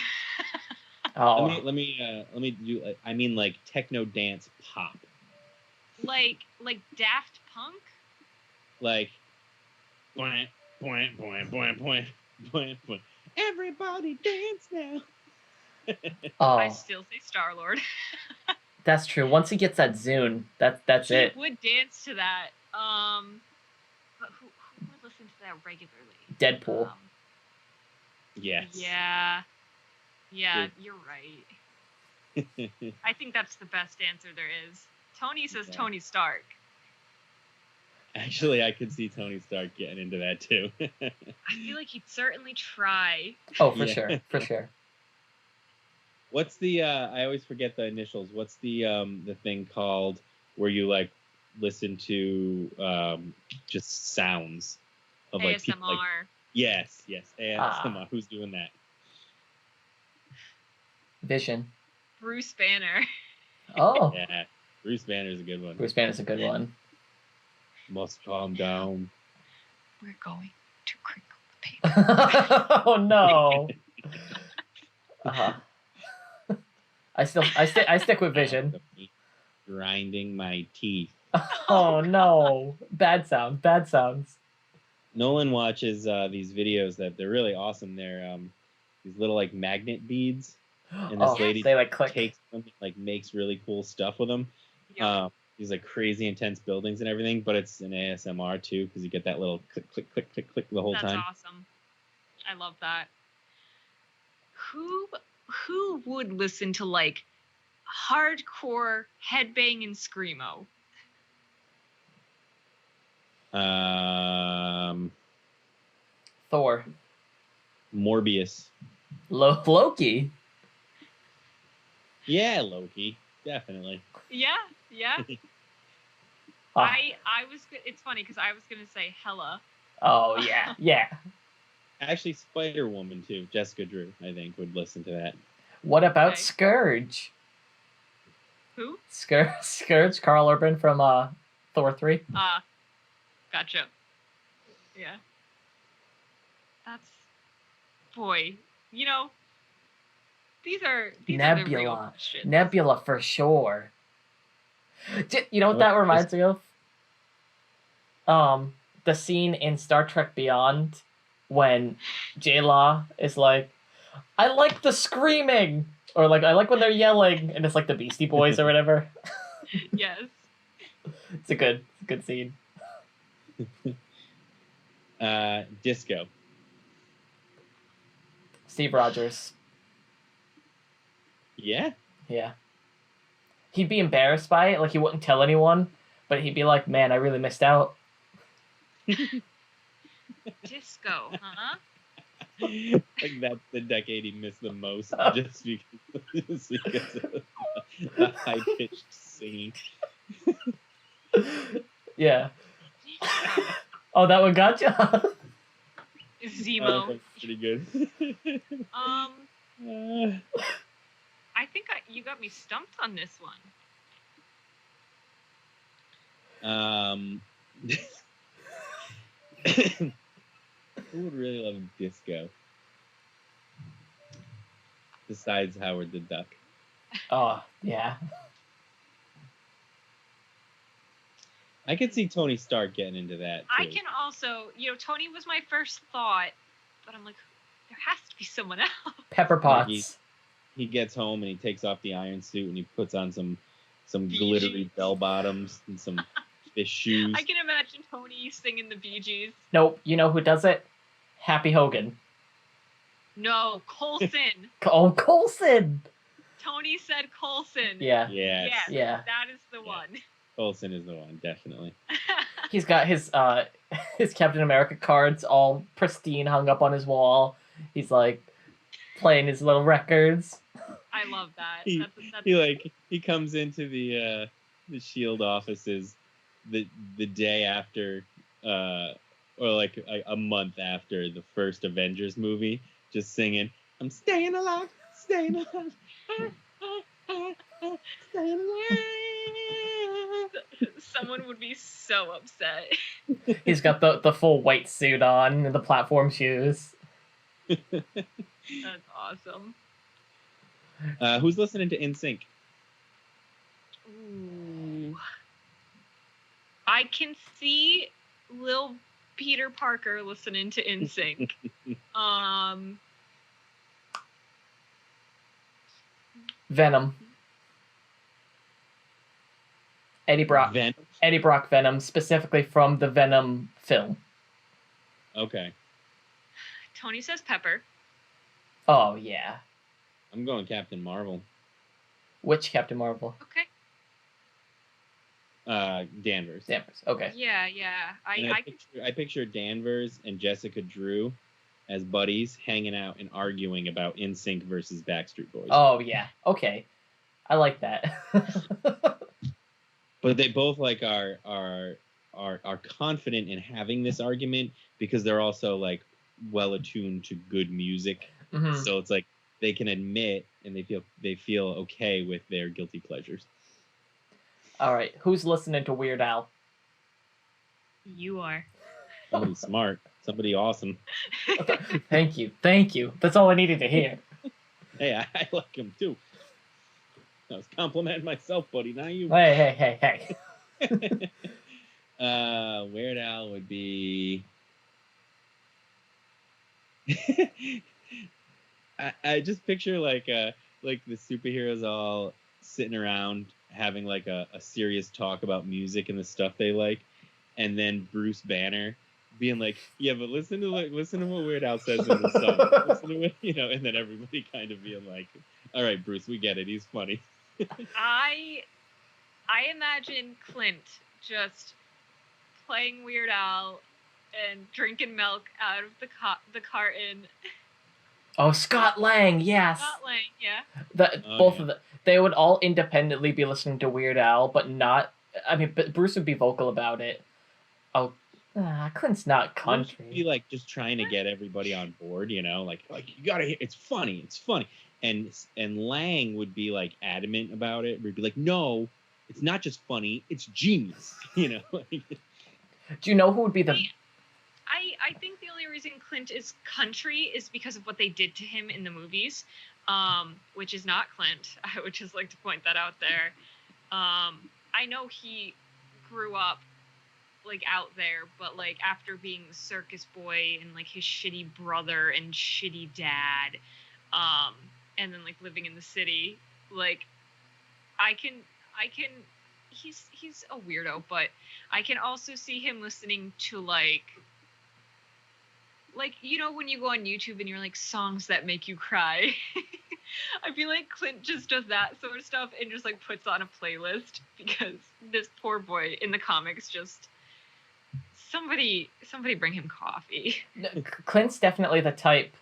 Oh. Let me do. I mean, like techno dance pop. Like Daft Punk. Like, point. Everybody dance now. Oh. I still say Star-Lord. That's true. Once he gets that Zune, that's he it. would dance to that. But who would listen to that regularly? Deadpool. Yes. Yeah, you're right. I think that's the best answer there is. Tony says Tony Stark. Actually, I could see Tony Stark getting into that too. I feel like he'd certainly try. Oh, for sure. What's the? I always forget the initials. What's the thing called where you like listen to just sounds of like ASMR. people? Like, yes, ASMR. Who's doing that? Vision. Bruce Banner. Oh. Yeah, Bruce Banner's a good one. Bruce Banner's a good one. Must calm down. We're going to crinkle the paper. Oh no. I stick with Vision. Grinding my teeth. Oh no. Bad sounds. Nolan watches these videos that they're really awesome. They're these little like magnet beads, and this lady they like click. takes them, like makes really cool stuff with them. Yep. These like crazy intense buildings and everything, but it's an ASMR too because you get that little click click click click click the whole time. That's awesome. I love that. Who would listen to like hardcore headbang and screamo? Thor. Morbius. Loki. Yeah, Loki, definitely. Yeah. I was. It's funny because I was gonna say Hela. Oh yeah. Actually, Spider-Woman too. Jessica Drew, I think, would listen to that. What about Scourge? Who? Scourge, Carl Urban from Thor 3. Gotcha. Yeah. That's, boy, you know, these are the real questions. Nebula for sure. You know what that reminds me of? The scene in Star Trek Beyond when J-Law is like, I like the screaming, or like I like when they're yelling, and it's like the Beastie Boys or whatever. Yes. It's a good scene. Disco. Steve Rogers. Yeah. He'd be embarrassed by it, like he wouldn't tell anyone, but he'd be like, "Man, I really missed out." Disco, huh? Like that's the decade he missed the most, just because of the high-pitched singing. Yeah. Oh, that one got you. Zemo. That's pretty good. I think you got me stumped on this one. Who would really love disco? Besides Howard the Duck. Oh, yeah. I could see Tony Stark getting into that, too. I can also, Tony was my first thought, but I'm like, there has to be someone else. Pepper Potts. He gets home and he takes off the iron suit and he puts on some some Bee glittery Gees. bell bottoms and some fish shoes. I can imagine Tony singing the Bee Gees. Nope. You know who does it? Happy Hogan. No, Coulson. Oh, Coulson. Tony said Coulson. Yeah. Yes. Yeah. That is the one. Coulson is the one, definitely. He's got his his Captain America cards all pristine hung up on his wall. He's like playing his little records. I love that. He comes into the Shield offices the day after or like a month after the first Avengers movie, just singing, "I'm staying alive, staying alive, staying alive." Someone would be so upset. He's got the full white suit on and the platform shoes. That's awesome. Who's listening to NSYNC? Ooh. I can see Lil Peter Parker listening to NSYNC. Venom. Eddie Brock. Venom? Eddie Brock Venom, specifically from the Venom film. Okay. Tony says Pepper. Oh, yeah. I'm going Captain Marvel. Which Captain Marvel? Okay. Danvers. Danvers. Okay. Yeah. I picture Danvers and Jessica Drew as buddies hanging out and arguing about NSYNC versus Backstreet Boys. Oh, yeah. Okay. I like that. But they both like are confident in having this argument because they're also like well attuned to good music. Mm-hmm. So it's like they can admit and they feel okay with their guilty pleasures. All right, who's listening to Weird Al? You are. Somebody smart, somebody awesome. Thank you. That's all I needed to hear. Hey, I like him too. I was complimenting myself, buddy. Not you. Hey. Weird Al would be. I just picture like the superheroes all sitting around having like a serious talk about music and the stuff they like, and then Bruce Banner being like, "Yeah, but listen to what Weird Al says in the song." Listen to what, and then everybody kind of being like, "All right, Bruce, we get it. He's funny." I imagine Clint just playing Weird Al and drinking milk out of the carton. Oh, Scott Lang, yes. Scott Lang, yeah. Of them, they would all independently be listening to Weird Al, but not. I mean, but Bruce would be vocal about it. Oh, Clint's not country. Bruce would be like just trying to get everybody on board, like you gotta hear. It's funny. And Lang would be like adamant about it. Would be like, no, it's not just funny. It's genius. Do you know who would be the? I think the only reason Clint is country is because of what they did to him in the movies, which is not Clint. I would just like to point that out there. I know he grew up like out there, but like after being the circus boy and like his shitty brother and shitty dad, and then like living in the city, like I can he's a weirdo, but I can also see him listening to like when you go on YouTube and you're like songs that make you cry. I feel like Clint just does that sort of stuff and just like puts on a playlist because this poor boy in the comics just somebody bring him coffee. Clint's definitely the type,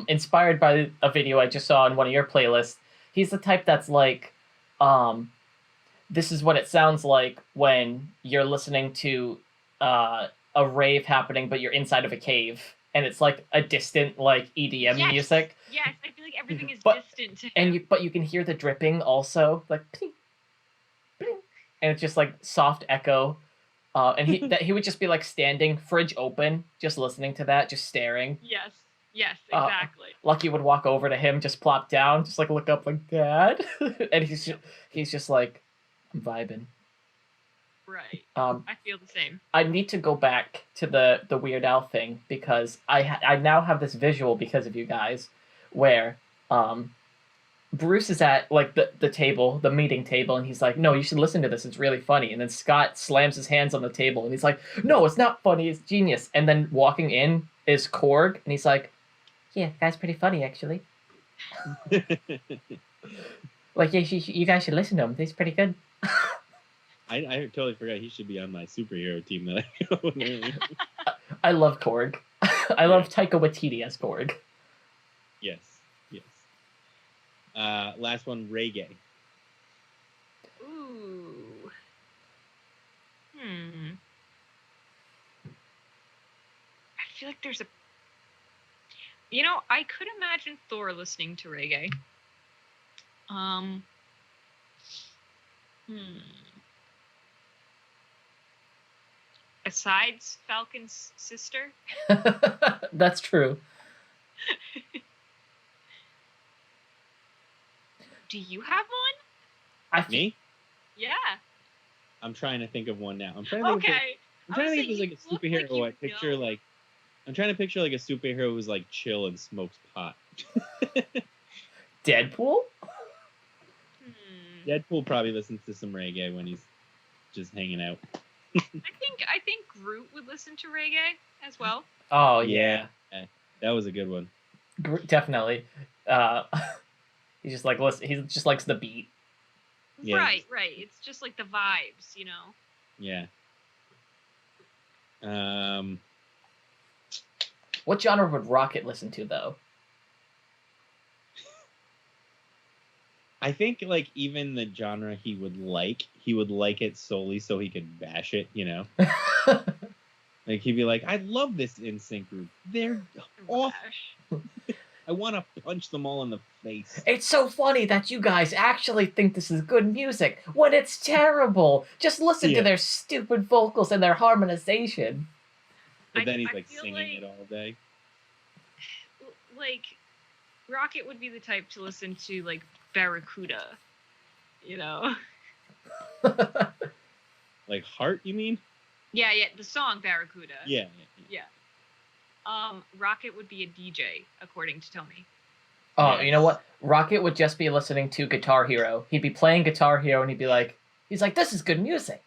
inspired by a video I just saw on one of your playlists. He's the type that's like, this is what it sounds like when you're listening to a rave happening, but you're inside of a cave. And it's like a distant, like EDM music. Yes, I feel like everything is distant to him. And but you can hear the dripping also, like ping, ping, and it's just like soft echo. And he would just be like standing, fridge open, just listening to that, just staring. Yes, exactly. Lucky would walk over to him, just plop down, just like look up, like Dad, and he's just like, I'm vibing. Right. I feel the same. I need to go back to the Weird Al thing because I now have this visual because of you guys, where Bruce is at like the table, the meeting table, and he's like, "No, you should listen to this. It's really funny." And then Scott slams his hands on the table, and he's like, "No, it's not funny. It's genius." And then walking in is Korg, and he's like, "Yeah, guy's pretty funny actually. Like, yeah, you guys should listen to him. He's pretty good." I totally forgot he should be on my superhero team that I go. I love Korg. I love Taika Waititi as Korg. Yes. Last one, reggae. Ooh. I feel like there's a... You know, I could imagine Thor listening to reggae. Besides Falcon's sister? That's true. Do you have one? Me? Yeah. I'm trying to think of one now. I'm trying to think I'm trying to think of like a superhero I picture like I'm trying to picture like a superhero who's like chill and smokes pot. Deadpool? Deadpool probably listens to some reggae when he's just hanging out. I think Groot would listen to reggae as well. Oh yeah. That was a good one. Definitely. He just like listen. He just likes the beat. Yeah. Right. It's just like the vibes, you know. Yeah. What genre would Rocket listen to though? I think like even the genre he would like it solely so he could bash it, you know. Like he'd be like, "I love this NSYNC group. They're awful. I want to punch them all in the face." It's so funny that you guys actually think this is good music when it's terrible. Just listen to their stupid vocals and their harmonization. But then he's like singing it all day. Like, Rocket would be the type to listen to like Barracuda, you know. Like Heart, you mean? Yeah, the song Barracuda. Yeah. Rocket would be a DJ, according to Tony. Oh, yes. You know what? Rocket would just be listening to Guitar Hero. He'd be playing Guitar Hero, and he's like, "This is good music."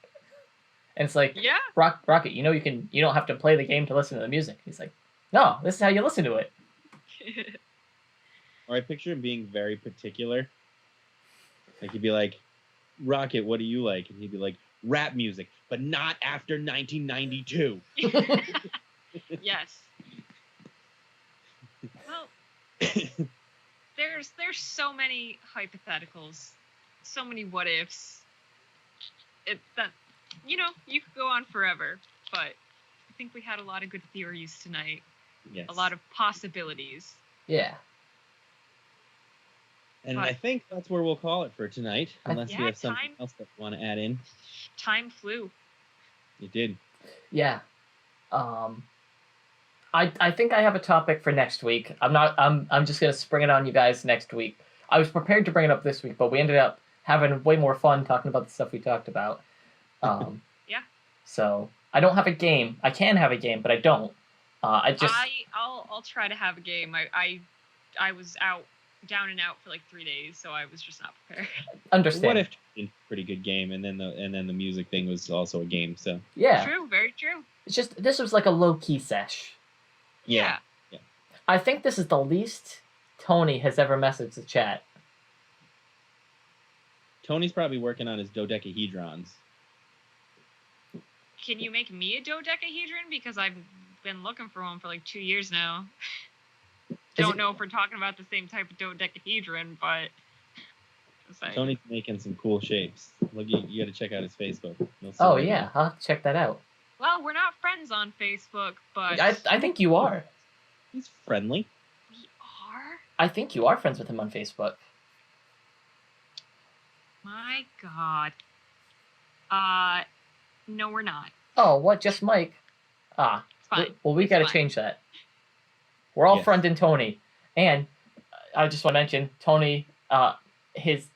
And it's like, yeah, Rocket, you know, you don't have to play the game to listen to the music. He's like, "No, this is how you listen to it." Or I picture him being very particular. Like he'd be like, "Rocket, what do you like?" And he'd be like, "Rap music, but not after 1992. Yes. Well, there's so many hypotheticals, so many what ifs. You could go on forever, but I think we had a lot of good theories tonight. Yes. A lot of possibilities. Yeah. And I think that's where we'll call it for tonight, unless we have something else that we want to add in. Time flew. It did. Yeah. I think I have a topic for next week. I'm just gonna spring it on you guys next week. I was prepared to bring it up this week, but we ended up having way more fun talking about the stuff we talked about. Yeah. So I don't have a game. I can have a game, but I don't. I'll try to have a game. I was down and out for like 3 days, so I was just not prepared. Understand. What if it's a pretty good game, and then the music thing was also a game? So yeah, true, very true. It's just this was like a low key sesh. Yeah. I think this is the least Tony has ever messaged the chat. Tony's probably working on his dodecahedrons. Can you make me a dodecahedron? Because I've been looking for one for like 2 years now. Don't know if we're talking about the same type of dodecahedron, but... Tony's making some cool shapes. Look, you got to check out his Facebook. Oh, yeah. I'll have to check that out. Well, we're not friends on Facebook, but... I think you are. He's friendly. We are? I think you are friends with him on Facebook. My God. No, we're not. Oh, what? Just Mike? Ah. It's fine. Well, we got to change that. We're all friending Tony. And I just want to mention, Tony, his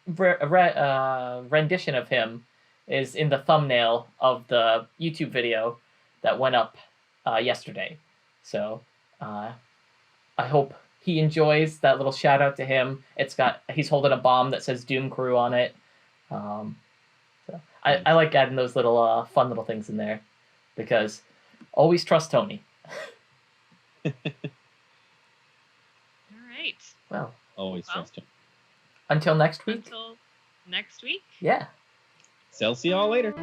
rendition of him is in the thumbnail of the YouTube video that went up yesterday. So I hope he enjoys that little shout out to him. He's holding a bomb that says Doom Crew on it. So I like adding those little fun little things in there because always trust Tony. All right. Well, always trust him. Until next week. Until next week. Yeah. So see y'all later.